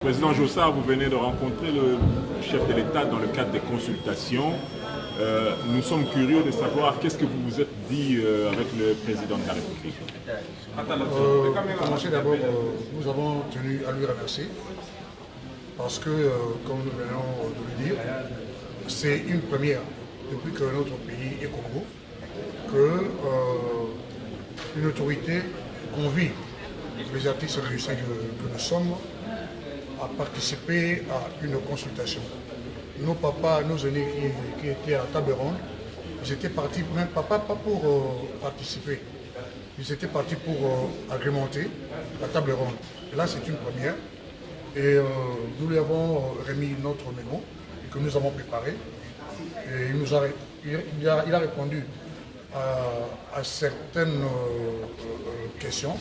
Président Jossard, vous venez de rencontrer le chef de l'État dans le cadre des consultations. Nous sommes curieux de savoir qu'est-ce que vous vous êtes dit avec le président de la République. Commencer d'abord, nous avons tenu à lui remercier parce que, comme nous venons de le dire, c'est une première depuis que notre pays est Congo qu'une autorité convie les artistes musiciens que nous sommes à participer à une consultation. Nos papas, nos aînés qui étaient à la table ronde, ils étaient partis, même papa pas pour participer, ils étaient partis pour agrémenter la table ronde. Et là, c'est une première. Et nous lui avons remis notre mémo que nous avons préparé. Et il a répondu à certaines questions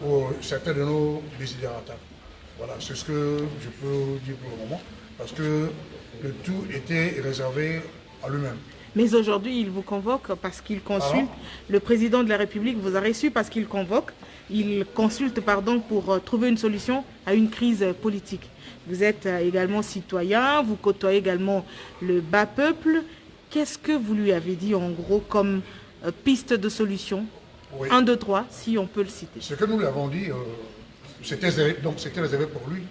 ou certains de nos désidérata. Voilà, c'est ce que je peux dire pour le moment, parce que le tout était réservé à lui-même. Mais aujourd'hui, il vous convoque parce qu'il consulte. Le président de la République vous a reçu parce qu'il convoque. Il consulte pour trouver une solution à une crise politique. Vous êtes également citoyen, vous côtoyez également le bas peuple. Qu'est-ce que vous lui avez dit en gros comme piste de solution? Oui. 1, 2, 3, si on peut le citer. Ce que nous lui avons dit, c'était réservé pour lui.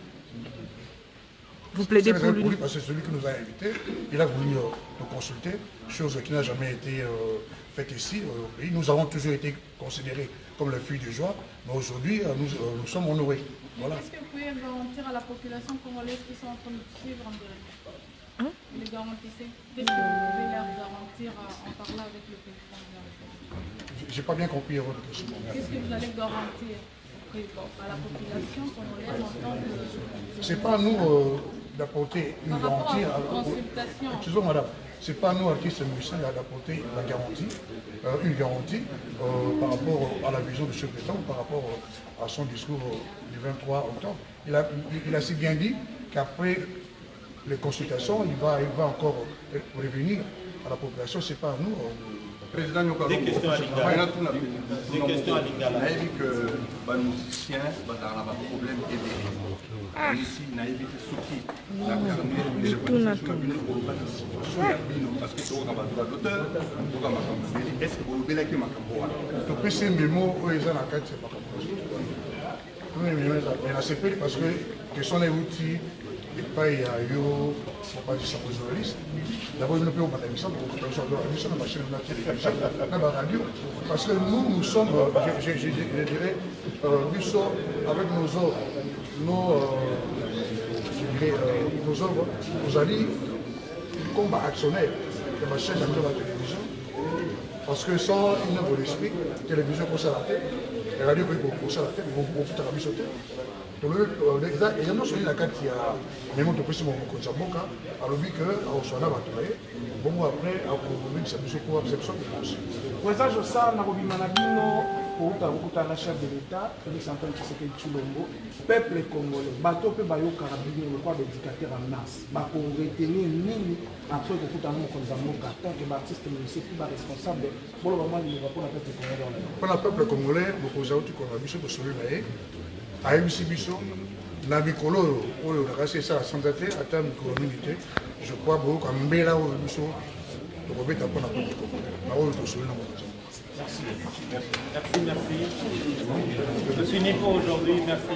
Vous plaidez pour lui parce que c'est celui qui nous a invités. Il a voulu nous consulter, chose qui n'a jamais été faite ici au pays. Nous avons toujours été considérés comme les filles de joie, mais aujourd'hui, nous sommes honorés. Voilà. Est-ce que vous pouvez garantir à la population congolaise qui sont en train de suivre en direct? Les garantissez? Qu'est-ce que vous pouvez leur garantir en parlant avec le président de la République? Je n'ai pas bien compris votre question. Qu'est-ce que vous allez garantir à la population congolaise en tant que... Ce n'est pas à nous d'apporter une garantie. Excusez-moi madame, ce n'est pas à nous artistes musiciens d'apporter la garantie, une garantie par rapport à la vision de ce président ou par rapport à son discours du 23 octobre. Il a si bien dit qu'après les consultations, il va encore revenir à la population, ce n'est pas à nous. Président, des questions à l'Ingala. Des questions à l'Ingala. Il a dit que les musiciens ont un problème et ici, il a évité Souki. Parce que c'est un droit d'auteur, est-ce que vous voulez que je peux ces mémos, eux, ils ont la carte, c'est pas comme ça. Mais la CP, parce que sont les outils, et pas il y a eu, pas dire ça aux journalistes. D'abord, ils ne peuvent pas faire ça, pour que ça soit la mission de la chaîne de la télévision, de la radio. Parce que nous sommes, je dirais, nous sommes avec nos œuvres, nos œuvres, nous allons combat actionnaire de ma chaîne de la télévision. Parce que sans une œuvre d'esprit, la télévision pour ça la tête, la radio pour ça la tête, ils vont foutre la vie sur terre. Donc, il y a non seulement la carte qui a même au précis mon Konzaboka, alors vu que au Soana va travailler, bon après à proposer sa mission pour réception de France. Président Jossard na kobima na bino pouta kokutana chef de l'État, Félix Antoine Tshisekedi Tshilombo, peuple congolais, bato pe bayokaka bino lokwa d'éducateur en masse, bakoretenir nini après kokutana mokonzi ya mboka en tant que artiste musicien puis responsable pour le moment il va pour la peuple congolais. Pour le peuple congolais, mokonzi auti ko na biso to solo na ye. ayebisi biso na mikolo oyo nakasi esala sanza te ata mikolo mingi te je crois boyoka mbela oyo biso tokobeta mpona peuple na oyo tosoli na mokonzi. Merci. Je suis Nico aujourd'hui, merci.